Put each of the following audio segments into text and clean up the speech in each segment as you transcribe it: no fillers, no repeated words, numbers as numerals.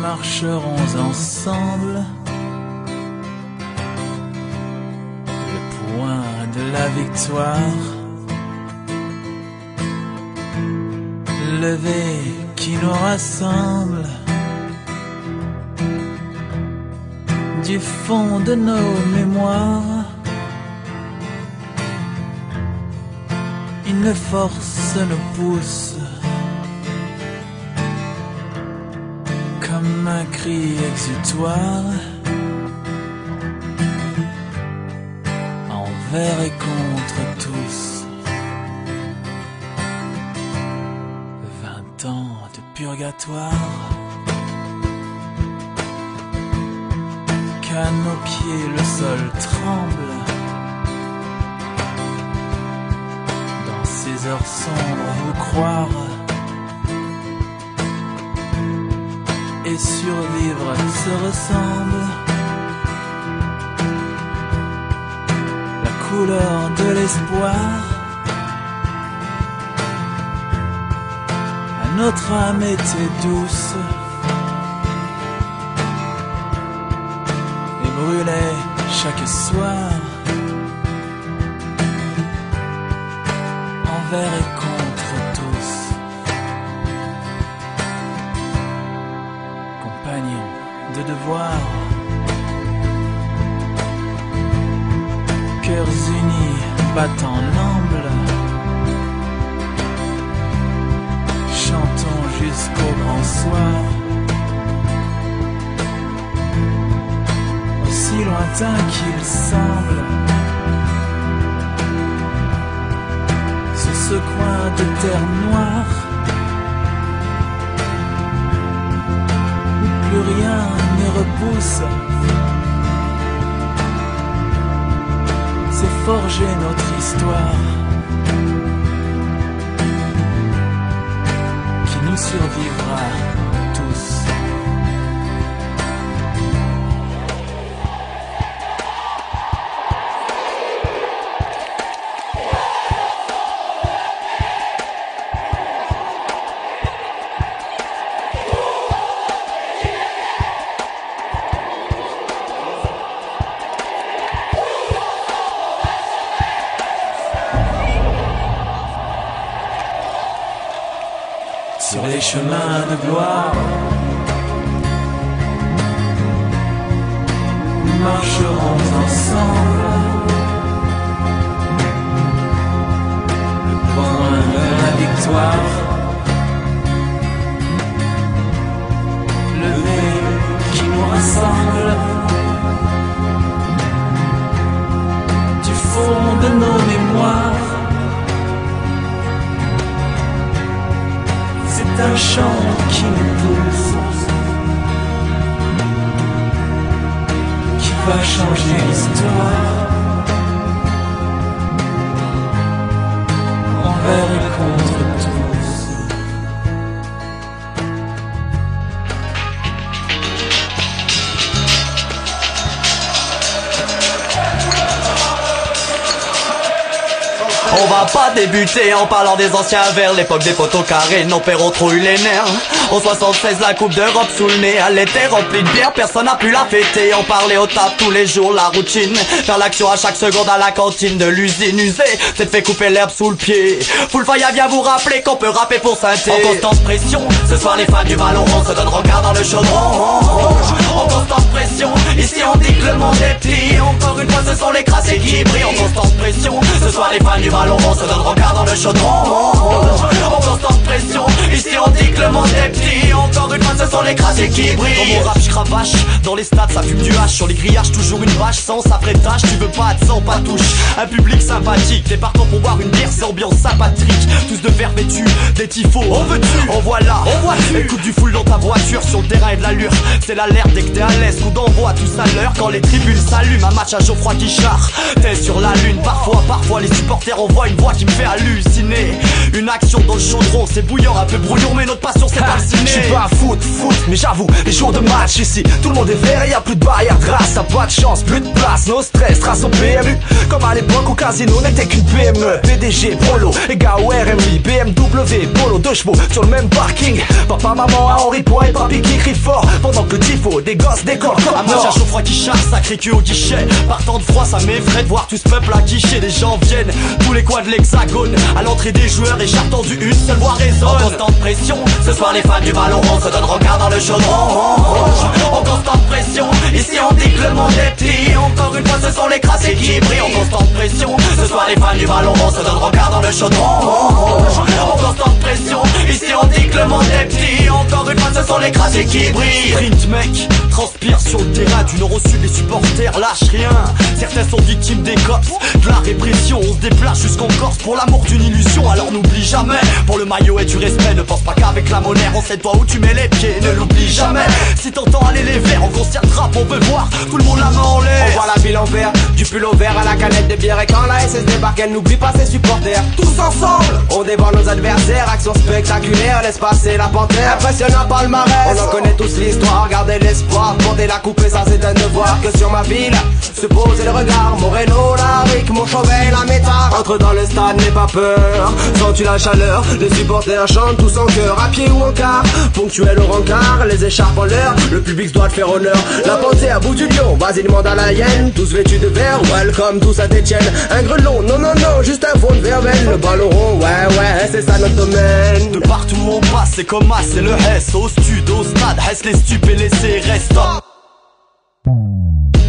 marcherons ensemble. Le point de la victoire, levé qui nous rassemble. Du fond de nos mémoires, une force nous pousse, comme un cri exutoire, envers et contre tous. 20 ans de purgatoire, qu'à nos pieds le sol tremble. Dans ces heures sombres, vous croire et survivre se ressemble. La couleur de l'espoir à notre âme était douce et brûlait chaque soir envers et contre tous. Compagnons de devoir, cœurs unis battant l'amble, chantons jusqu'au grand soir, aussi lointain qu'il semble. Sur ce coin de terre noire où plus rien ne repousse, c'est forger notre histoire qui nous survivra tous. Sur les chemins de gloire, nous marcherons ensemble. Le point de la victoire, levé qui nous rassemble. Du fond de nos mémoires, c'est un chant qui nous pousse, qui va changer l'histoire, envers et contre tous. On va pas débuter en parlant des anciens vers l'époque des poteaux carrés. Nos pères ont trop eu les nerfs. En 76 la coupe d'Europe sous le nez, elle était remplie de bière, personne n'a pu la fêter. On parlait au taf tous les jours, la routine, faire l'action à chaque seconde à la cantine de l'usine usée, c'est de fait couper l'herbe sous le pied. Full Fire vient vous rappeler qu'on peut rapper pour synthé. En constante pression, ce soir les fans du ballon rond se donnent regard dans le chaudron. En constante pression, ici on dit que le monde est petit. Encore une fois ce sont les crassés qui brillent. En constante pression, ce soir les fans du ballon rond se donnent regard dans le chaudron. En constante pression, ici on dit que le monde est petit. Encore une fois ce sont les crassés qui brillent. Dans mon rap je cravache, dans les stades ça fume du hache. Sur les grillages toujours une vache sans apprêtage. Tu veux pas de sang, pas de touche, un public sympathique. T'es partant pour boire une bière, c'est ambiance sympathique. Tous de verre vêtus, des tifos, on veut tu, on voit là, on voit tu. Écoute du full dans ta voiture, sur le terrain et de l'allure. C'est l'alerte dès que t'es à l'aise, coup d'envoi tous à l'heure. Quand les tribunes s'allument, un match à Geoffroy Guichard. T'es sur la lune, parfois les supporters envoient une voix qui me fait halluciner. Une action dans le chaudron, c'est bouillant, un peu brouillon, mais notre passion c'est pas le ciné. J'suis pas foot, Mais j'avoue, les jours de match ici, tout le monde est vert et y a plus de barrière de race. T'as pas de chance, plus de place, no stress, trace au PMU. Comme à l'époque au casino n'était qu'une PME. PDG, Prolo, les gars au RMI, BMW, Polo, 2 chevaux sur le même parking. Papa, maman, à Henri Point et papy qui crie fort pendant que le tifo, des gosses décorent comme à moi j'ai un chaud froid qui chasse, sacré cul au guichet. Partant de froid ça m'effraie de voir tout ce peuple à guichet. Les gens viennent, tous les coins de l'hexagone. À l'entrée des joueurs et j'ai attendu une seule voix résonne. En constante pression, ce soir les fans du ballon rond se donnent regard dans le chaudron. En constante pression, ici on dit que le monde est petit. Encore une fois ce sont les crassés qui brillent. En constante pression, ce soir les fans du ballon rond se donnent regard dans le chaudron. En constante pression, ici on dit que le monde est petit. Encore une fois ce sont les crassés qui brillent. Sprint mec, transpire sur le terrain du nord au sud, les supporters lâchent rien. Certains sont victimes des cops, de la répression. On se déplace jusqu'en Corse pour l'amour d'une illusion. Alors n'oublie jamais, pour le maillot et du respect, ne pense pas qu'avec la monnaie on sait toi où tu mets les pieds. Ne l'oublie jamais, si t'entends aller les verts en concert de rap, on veut voir tout le monde la main en l'air. On voit la ville en vert, du pull au vert à la canette de bière. Et quand la SS débarque, elle n'oublie pas ses supporters. Tous ensemble, on dévore nos adversaires. Action spectaculaire, laisse passer la panthère. Impressionnant palmarès, on en connaît tous l'histoire. Gardez l'espoir, porter la coupe et ça c'est un devoir. Que sur ma ville, se poser le regard. Moreno, la Rick, mon Chauvet, la métard. Entre dans le stade, n'aie pas peur. Sens-tu la chaleur, les supporters chantent tous en chœur. À pied ou en car, ponctuel au rencard. Les écharpes en l'air, le public doit te faire honneur. La pensée à bout du lion, vas-y demande à la hyène. Tous vêtus de vert, welcome tous à Saint-Étienne. Un grelon, non non non, juste un fond de verveine. Le ballon rond, ouais, c'est ça notre domaine. De partout où on passe, c'est comme as, c'est le Hess. Au stud, au stade, Hess les stupes et les CRS.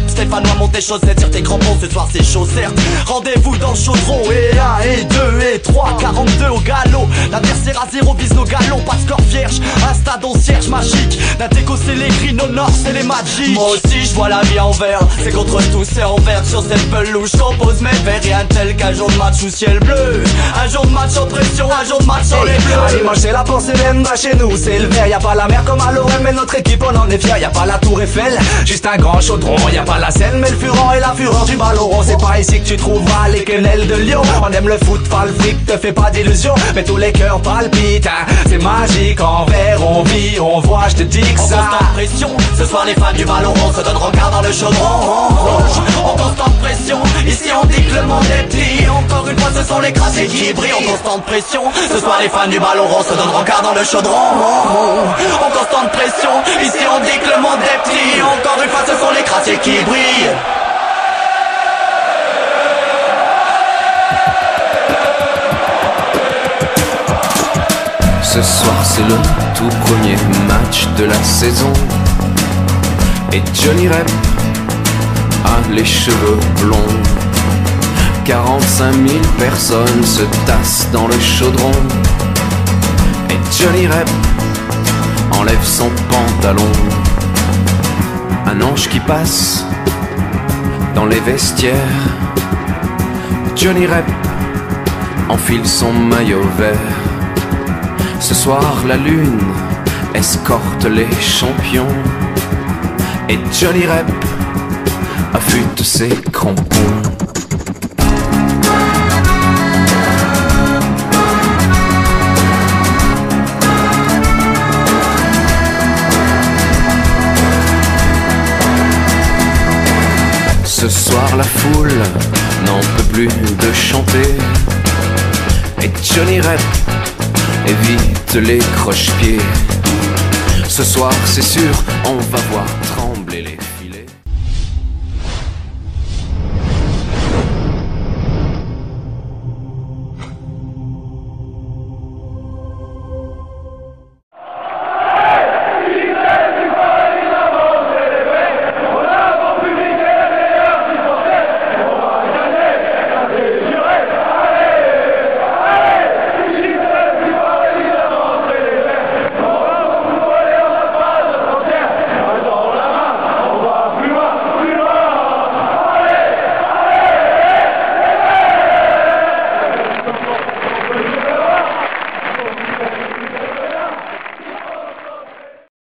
Stéphanois monte tes chaussettes, tire tes crampons, ce soir c'est chaud certes. Rendez-vous dans le chaudron, et 1, et 2, et 3, 42 au galop. L'adversaire à 0 vise nos galons, pas de score vierge. Un stade en cierge magique, d'un déco c'est les gris, au nord c'est les magiques. Moi aussi je vois la vie en vert, c'est contre tous et en vert. Sur cette pelouse compose mes verres, rien tel qu'un jour de match sous ciel bleu. Un jour de match en pression, un jour de match en les bleus. Dimanche c'est la pensée même, bah chez nous c'est le vert. Y'a pas la mer comme à l'OM, mais notre équipe on en est fier. Y'a pas la tour Eiffel, juste un grand chaudron. Y'a pas la scène mais le furent et la fureur du ballon rond. C'est pas ici que tu trouveras les quenelles de Lyon. On aime le foot, pas le fric, te fais pas d'illusions. Mais tous les cœurs palpitent, hein. C'est magique, en vert on vit, on voit, je te dis que ça. En constante pression, ce soir les fans du ballon rond se donnent regard dans le chaudron. En constante pression, ici on dit que le monde est petit. Encore une fois ce sont les crassés qui brillent. En constante pression, ce soir les fans du ballon rond se donnent regard dans le chaudron. En constante pression, ici on dit que le monde est petit. Encore une fois ce sont les crassés qui brillent. Ce soir c'est le tout premier match de la saison. Et Johnny Rep a les cheveux blonds. 45 000 personnes se tassent dans le chaudron. Et Johnny Rep enlève son pantalon. Un ange qui passe dans les vestiaires. Johnny Rep enfile son maillot vert. Ce soir la lune escorte les champions. Et Johnny Rep affûte ses crampons. Ce soir la foule n'en peut plus de chanter. Et Johnny Rep évite les croche-pieds. Ce soir c'est sûr on va voir